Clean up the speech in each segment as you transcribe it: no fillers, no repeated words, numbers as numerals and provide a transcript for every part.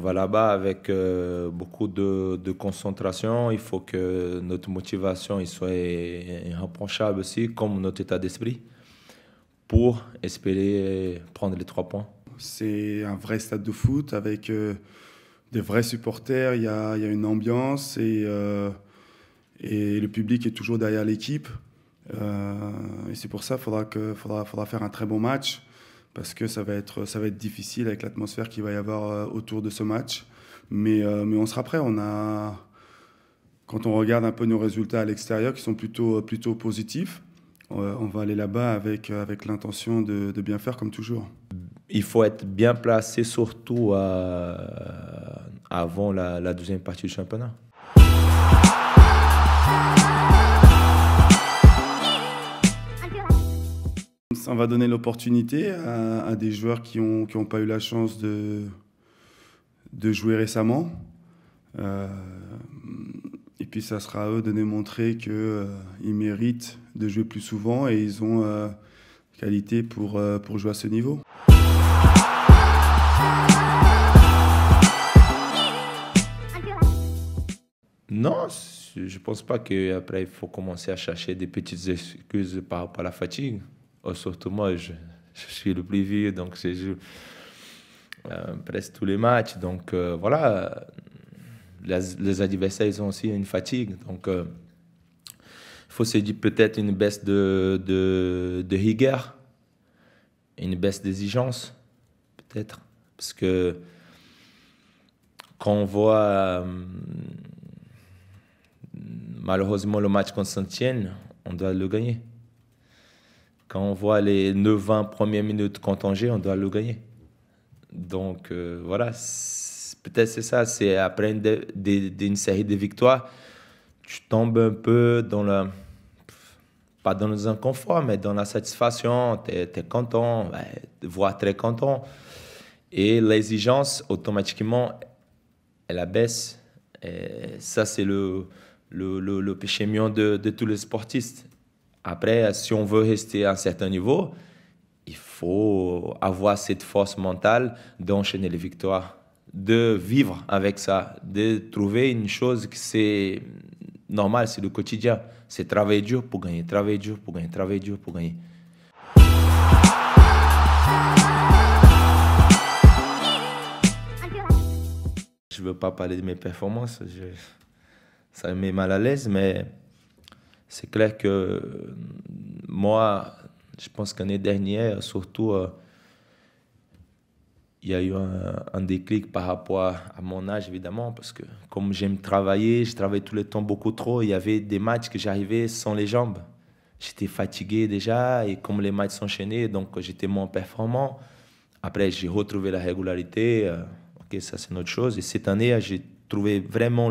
va là-bas avec beaucoup de concentration. Il faut que notre motivation il soit irréprochable aussi, comme notre état d'esprit, pour espérer prendre les 3 points. C'est un vrai stade de foot avec des vrais supporters. Il y a une ambiance et le public est toujours derrière l'équipe. Et c'est pour ça qu'il faudra faire un très bon match parce que ça va être difficile avec l'atmosphère qu'il va y avoir autour de ce match. Mais on sera prêt. Quand on regarde un peu nos résultats à l'extérieur qui sont plutôt positifs, on va aller là-bas avec l'intention de bien faire comme toujours. Il faut être bien placé, surtout avant la deuxième partie du championnat. On va donner l'opportunité à des joueurs qui ont pas eu la chance de jouer récemment. Et puis ça sera à eux de nous montrer qu'ils méritent de jouer plus souvent et ils ont qualité pour jouer à ce niveau. Non, je pense pas qu'après il faut commencer à chercher des petites excuses par rapport à la fatigue. Surtout moi, je suis le plus vieux, donc je joue presque tous les matchs. Donc voilà, les adversaires ils ont aussi une fatigue. Donc il faut se dire peut-être une baisse de rigueur, une baisse d'exigence, peut-être. Parce que quand on voit malheureusement le match contre Saint-Étienne, on doit le gagner. Quand on voit les 9-20 premières minutes contre Angers, on doit le gagner. Donc voilà, peut-être c'est ça, c'est après une série de victoires, tu tombes un peu dans pas dans les inconfort, mais dans la satisfaction, tu es content, voire très content. Et l'exigence, automatiquement, elle abaisse. Et ça, c'est le péché mignon de tous les sportifs. Après, si on veut rester à un certain niveau, il faut avoir cette force mentale d'enchaîner les victoires, de vivre avec ça, de trouver une chose qui c'est normal, c'est le quotidien. C'est travailler dur pour gagner, travailler dur pour gagner, travailler dur pour gagner. Je ne veux pas parler de mes performances, ça me met mal à l'aise, mais c'est clair que moi, je pense que l'année dernière, surtout, il y a eu un déclic par rapport à mon âge, évidemment, parce que comme j'aime travailler, je travaille tout le temps beaucoup trop. Il y avait des matchs que j'arrivais sans les jambes. J'étais fatigué déjà, et comme les matchs s'enchaînaient, donc j'étais moins performant. Après, j'ai retrouvé la régularité. Ok, ça, c'est une autre chose. Et cette année, j'ai trouvé vraiment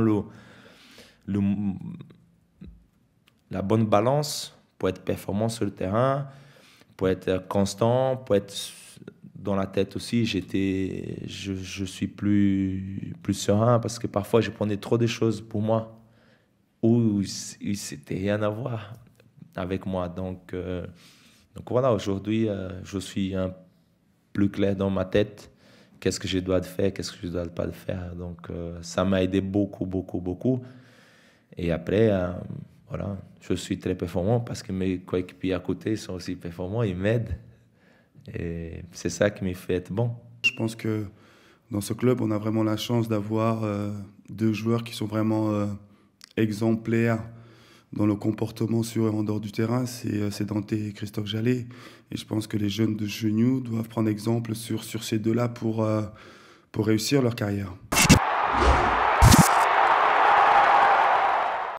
la bonne balance pour être performant sur le terrain, pour être constant, pour être dans la tête aussi. Je suis plus serein parce que parfois je prenais trop de choses pour moi où c'était rien à voir avec moi. Donc voilà, aujourd'hui je suis plus clair dans ma tête. Qu'est-ce que je dois faire, qu'est-ce que je ne dois pas faire. Donc ça m'a aidé beaucoup, beaucoup, beaucoup. Et après, voilà, je suis très performant parce que mes coéquipiers à côté sont aussi performants, ils m'aident. Et c'est ça qui me fait être bon. Je pense que dans ce club, on a vraiment la chance d'avoir deux joueurs qui sont vraiment exemplaires dans le comportement sur et en dehors du terrain. C'est Dante et Christophe Jallet. Et je pense que les jeunes de Geniou doivent prendre exemple sur ces deux-là pour réussir leur carrière.